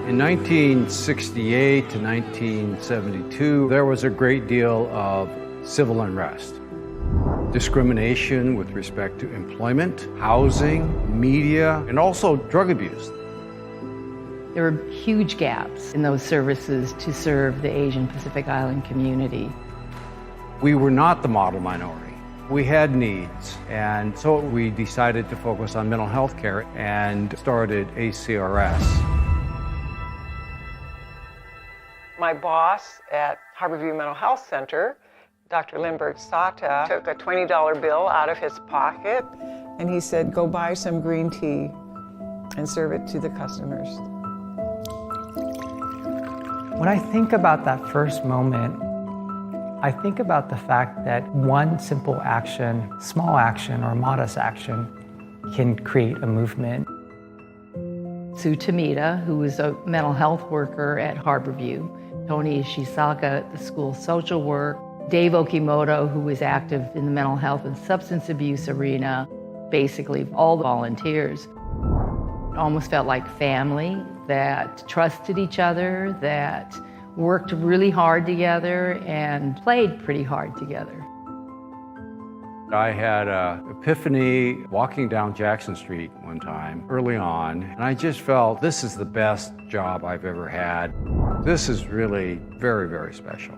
In 1968 to 1972, there was a great deal of civil unrest. Discrimination with respect to employment, housing, media, and also drug abuse. There were huge gaps in those services to serve the Asian Pacific Island community. We were not the model minority. We had needs, and so we decided to focus on mental health care and started ACRS. My boss at Harborview Mental Health Center, Dr. Lindbergh Sata, took a $20 bill out of his pocket and he said, "Go buy some green tea and serve it to the customers." When I think about that first moment, I think about the fact that one simple action, small action or modest action, can create a movement. Sue Tamita, who was a mental health worker at Harborview, Tony Ishisaka, the school social work, Dave Okimoto, who was active in the mental health and substance abuse arena, basically all the volunteers. It almost felt like family that trusted each other, that worked really hard together and played pretty hard together. I had an epiphany walking down Jackson Street one time early on, and I just felt this is the best job I've ever had. This is really very, very special.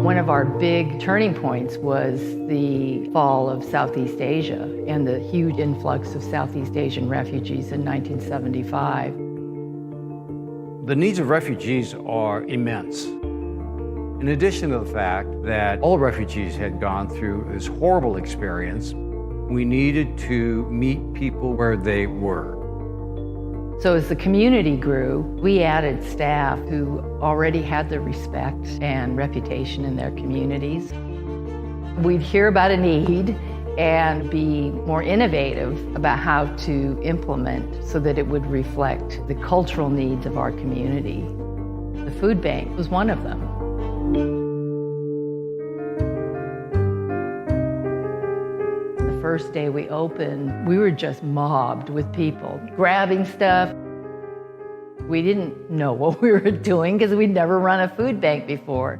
One of our big turning points was the fall of Southeast Asia and the huge influx of Southeast Asian refugees in 1975. The needs of refugees are immense. In addition to the fact that all refugees had gone through this horrible experience, we needed to meet people where they were. So as the community grew, we added staff who already had the respect and reputation in their communities. We'd hear about a need and be more innovative about how to implement so that it would reflect the cultural needs of our community. The food bank was one of them. The first day we opened, we were just mobbed with people, grabbing stuff. We didn't know what we were doing because we'd never run a food bank before.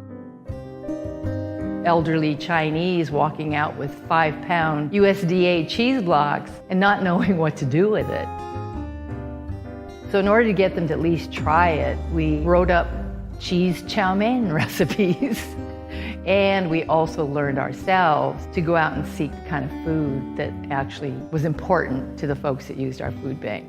Elderly Chinese walking out with 5-pound USDA cheese blocks and not knowing what to do with it. So in order to get them to at least try it, we wrote up cheese chow mein recipes. And we also learned ourselves to go out and seek the kind of food that actually was important to the folks that used our food bank.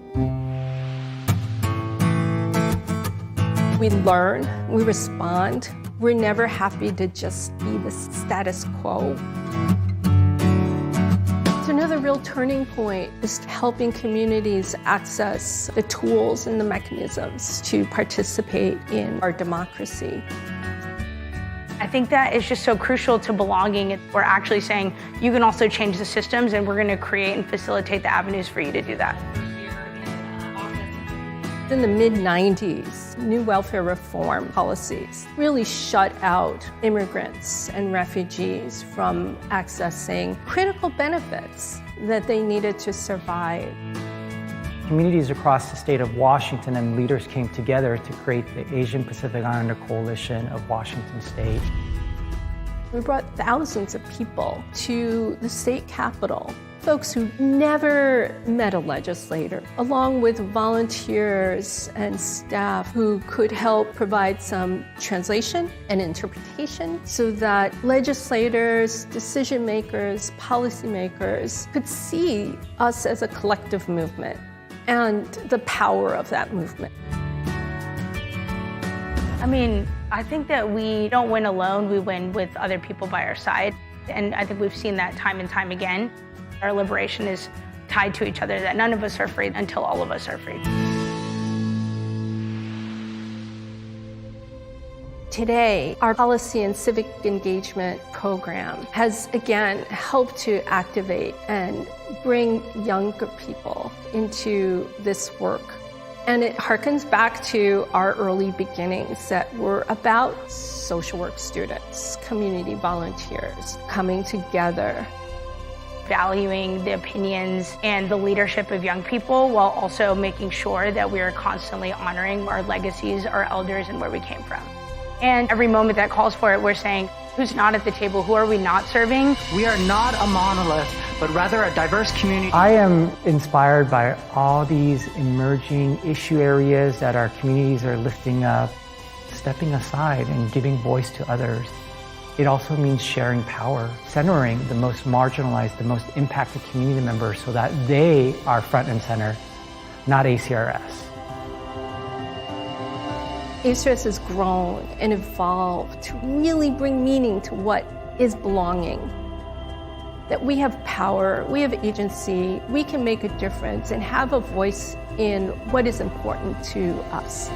We learn, we respond. We're never happy to just be the status quo. So another real turning point is helping communities access the tools and the mechanisms to participate in our democracy. I think that is just so crucial to belonging. We're actually saying you can also change the systems, and we're going to create and facilitate the avenues for you to do that. In the mid-90s, new welfare reform policies really shut out immigrants and refugees from accessing critical benefits that they needed to survive. Communities across the state of Washington and leaders came together to create the Asian Pacific Islander Coalition of Washington State. We brought thousands of people to the state capitol, folks who never met a legislator, along with volunteers and staff who could help provide some translation and interpretation so that legislators, decision makers, policymakers could see us as a collective movement and the power of that movement. I mean, I think that we don't win alone, we win with other people by our side. And I think we've seen that time and time again. Our liberation is tied to each other, that none of us are free until all of us are free. Today, our policy and civic engagement program has again helped to activate and bring younger people into this work. And it harkens back to our early beginnings that were about social work students, community volunteers coming together. valuing the opinions and the leadership of young people while also making sure that we are constantly honoring our legacies, our elders, and where we came from. And every moment that calls for it, we're saying, who's not at the table? Who are we not serving? We are not a monolith, but rather a diverse community. I am inspired by all these emerging issue areas that our communities are lifting up, stepping aside and giving voice to others. It also means sharing power, centering the most marginalized, the most impacted community members so that they are front and center, not ACRS. ACRS has grown and evolved to really bring meaning to what is belonging. That we have power, we have agency, we can make a difference and have a voice in what is important to us.